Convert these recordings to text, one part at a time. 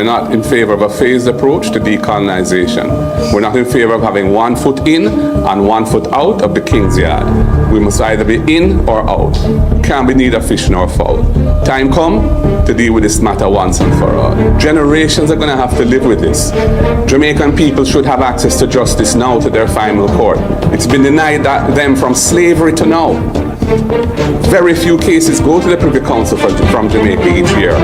We're not in favor of a phased approach to decolonization. We're not in favor of having 1 foot in and 1 foot out of the King's Yard. We must either be in or out. Can't be neither fish nor fowl. Time come to deal with this matter once and for all. Generations are going to have to live with this. Jamaican people should have access to justice now to their final court. It's been denied them from slavery to now. Very few cases go to the Privy Council from Jamaica each year.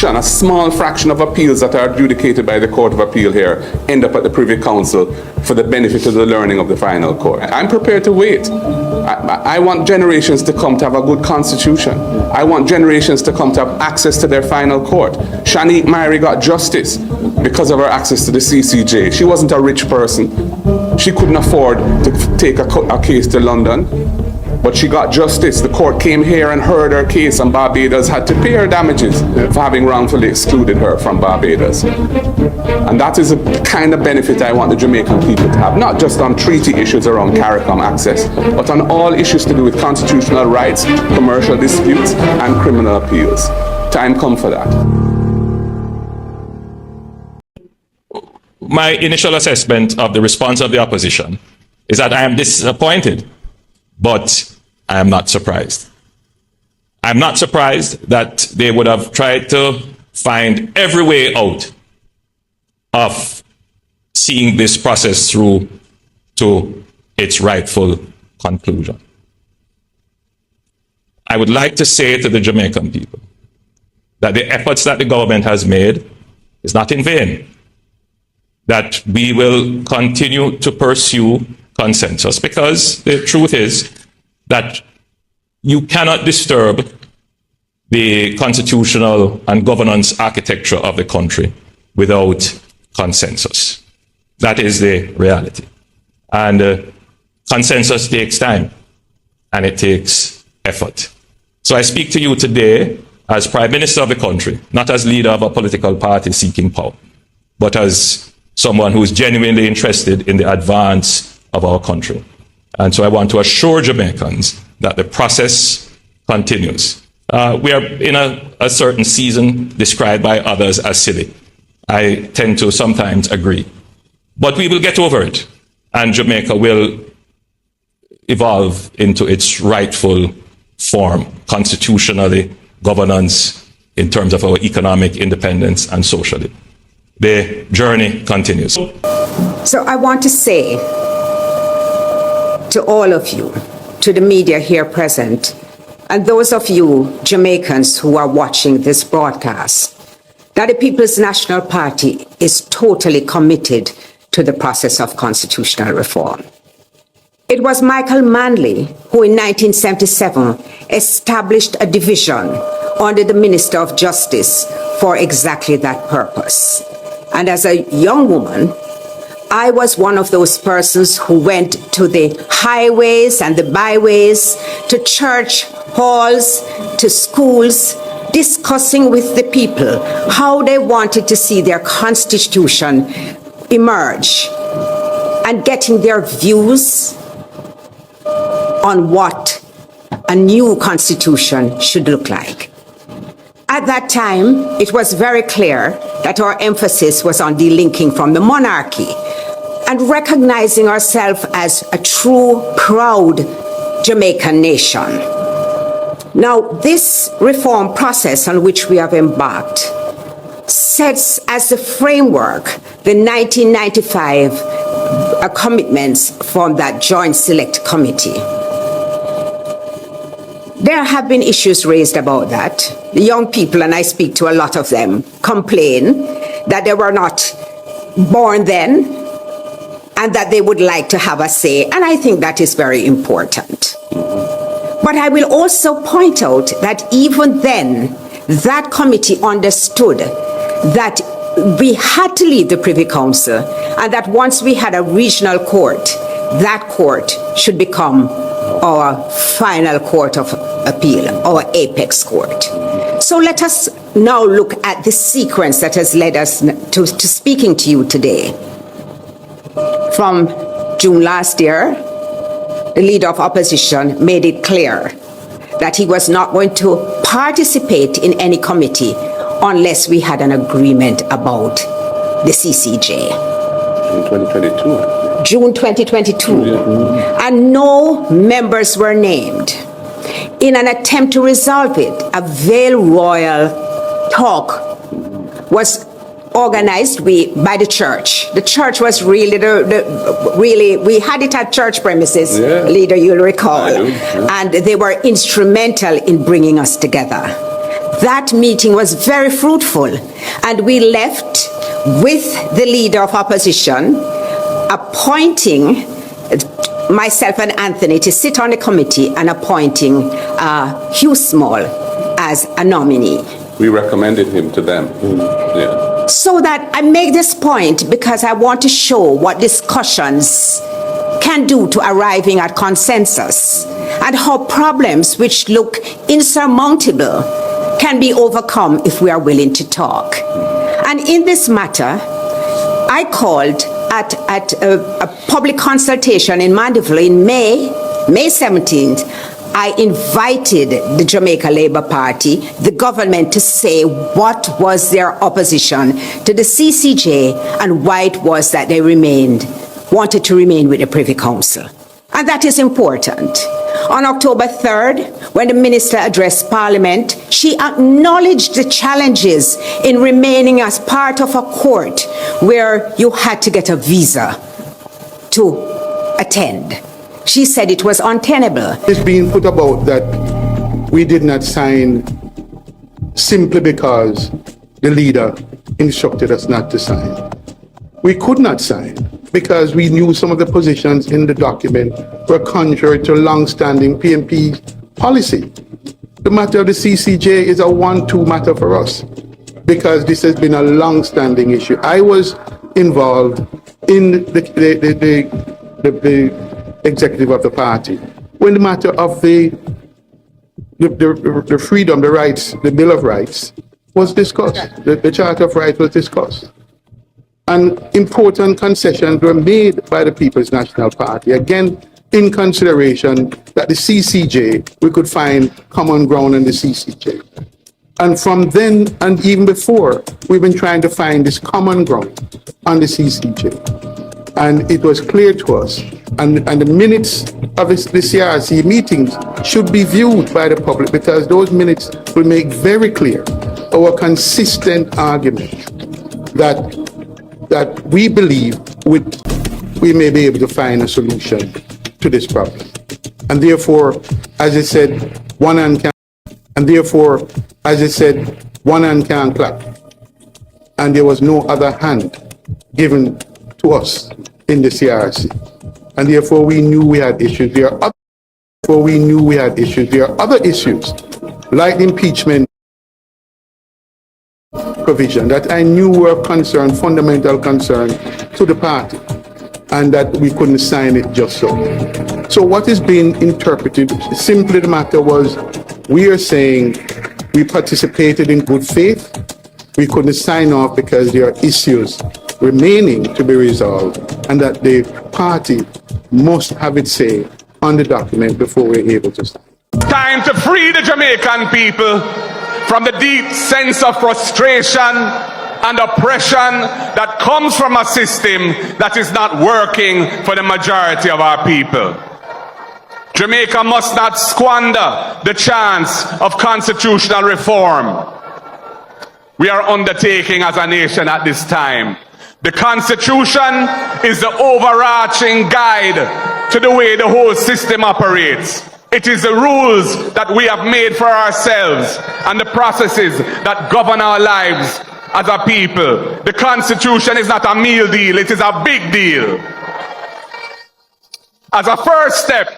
A small fraction of appeals that are adjudicated by the Court of Appeal here end up at the Privy Council for the benefit of the learning of the final court. I'm prepared to wait. I want generations to come to have a good constitution. I want generations to come to have access to their final court. Shanique Myrie got justice because of her access to the CCJ. She wasn't a rich person. She couldn't afford to take a case to London. But she got justice. The court came here and heard her case, and Barbados had to pay her damages for having wrongfully excluded her from Barbados. And that is the kind of benefit I want the Jamaican people to have, not just on treaty issues around CARICOM access, but on all issues to do with constitutional rights, commercial disputes, and criminal appeals. Time come for that. My initial assessment of the response of the opposition is that I am disappointed, but I am not surprised. I'm not surprised that they would have tried to find every way out of seeing this process through to its rightful conclusion. I would like to say to the Jamaican people that the efforts that the government has made is not in vain, that we will continue to pursue consensus, because the truth is that you cannot disturb the constitutional and governance architecture of the country without consensus. That is the reality. And consensus takes time, and it takes effort. So I speak to you today as Prime Minister of the country, not as leader of a political party seeking power, but as someone who is genuinely interested in the advance of our country. And so I want to assure Jamaicans that the process continues. We are in a certain season described by others as silly. I tend to sometimes agree. But we will get over it, and Jamaica will evolve into its rightful form, constitutionally, governance, in terms of our economic independence, and socially. The journey continues. So I want to say to all of you, to the media here present, and those of you Jamaicans who are watching this broadcast, that the People's National Party is totally committed to the process of constitutional reform. It was Michael Manley who in 1977 established a division under the Minister of Justice for exactly that purpose. And as a young woman, I was one of those persons who went to the highways and the byways, to church halls, to schools, discussing with the people how they wanted to see their constitution emerge and getting their views on what a new constitution should look like. At that time, it was very clear that our emphasis was on delinking from the monarchy and recognizing ourselves as a true, proud Jamaican nation. Now, this reform process on which we have embarked sets as the framework the 1995 commitments from that Joint Select Committee. There have been issues raised about that. The young people, and I speak to a lot of them, complain that they were not born then and that they would like to have a say, and I think that is very important. But I will also point out that even then, that committee understood that we had to leave the Privy Council, and that once we had a regional court, that court should become our final court of appeal, our apex court. So let us now look at the sequence that has led us to speaking to you today. From June last year, the leader of opposition made it clear that he was not going to participate in any committee unless we had an agreement about the CCJ. In 2022. June 2022. And no members were named. In an attempt to resolve it, a Vale Royal talk was organized by the church. The church was really, we had it at church premises, Leader, you'll recall. And they were instrumental in bringing us together. That meeting was very fruitful, and we left with the Leader of Opposition appointing myself and Anthony to sit on the committee and appointing Hugh Small as a nominee. We recommended him to them. Yeah. So that I make this point because I want to show what discussions can do to arriving at consensus and how problems which look insurmountable can be overcome if we are willing to talk. And in this matter, I called at a public consultation in Mandeville in May 17th. I invited the Jamaica Labour Party, the government, to say what was their opposition to the CCJ and why it was that they wanted to remain with the Privy Council. And that is important. On October 3rd, when the minister addressed Parliament, she acknowledged the challenges in remaining as part of a court where you had to get a visa to attend. She said it was untenable. It's being put about that we did not sign simply because the leader instructed us not to sign. We could not sign because we knew some of the positions in the document were contrary to long-standing PNP policy. The matter of the CCJ is a 1-2 matter for us because this has been a long-standing issue. I was involved in the executive of the party when the matter of the freedom, the rights, the Bill of Rights was discussed. The Charter of Rights was discussed. And important concessions were made by the People's National Party, again, in consideration that the CCJ, we could find common ground on the CCJ. And from then, and even before, we've been trying to find this common ground on the CCJ. And it was clear to us, and the minutes of the CRC meetings should be viewed by the public because those minutes will make very clear our consistent argument that we believe we may be able to find a solution to this problem. And therefore, as I said, one hand can't clap. And there was no other hand given to us in the CRC. And therefore we knew we had issues. There are other issues like impeachment provision that I knew were of concern, fundamental concern to the party, and that we couldn't sign it just so. So what is being interpreted, simply the matter was, we are saying we participated in good faith, we couldn't sign off because there are issues remaining to be resolved, and that the party must have its say on the document before we're able to sign. Time to free the Jamaican people from the deep sense of frustration and oppression that comes from a system that is not working for the majority of our people. Jamaica must not squander the chance of constitutional reform we are undertaking as a nation at this time. The Constitution is the overarching guide to the way the whole system operates. It is the rules that we have made for ourselves and the processes that govern our lives as a people. The Constitution is not a meal deal, it is a big deal. As a first step,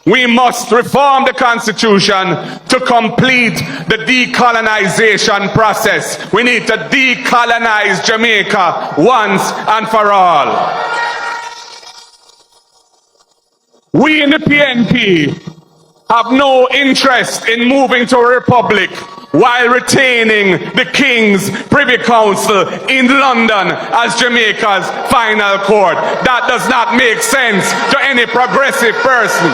we must reform the Constitution to complete the decolonization process. We need to decolonize Jamaica once and for all. We in the PNP have no interest in moving to a republic while retaining the King's Privy Council in London as Jamaica's final court. That does not make sense to any progressive person.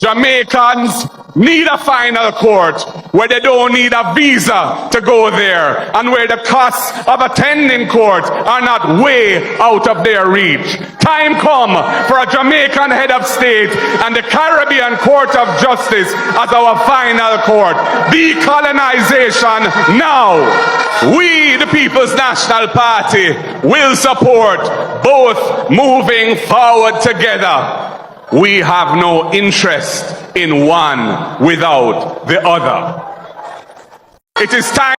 Jamaicans need a final court where they don't need a visa to go there and where the costs of attending court are not way out of their reach. Time come for a Jamaican head of state and the Caribbean Court of Justice as our final court. Decolonization now. We, the People's National Party, will support both moving forward together. We have no interest in one without the other. It is time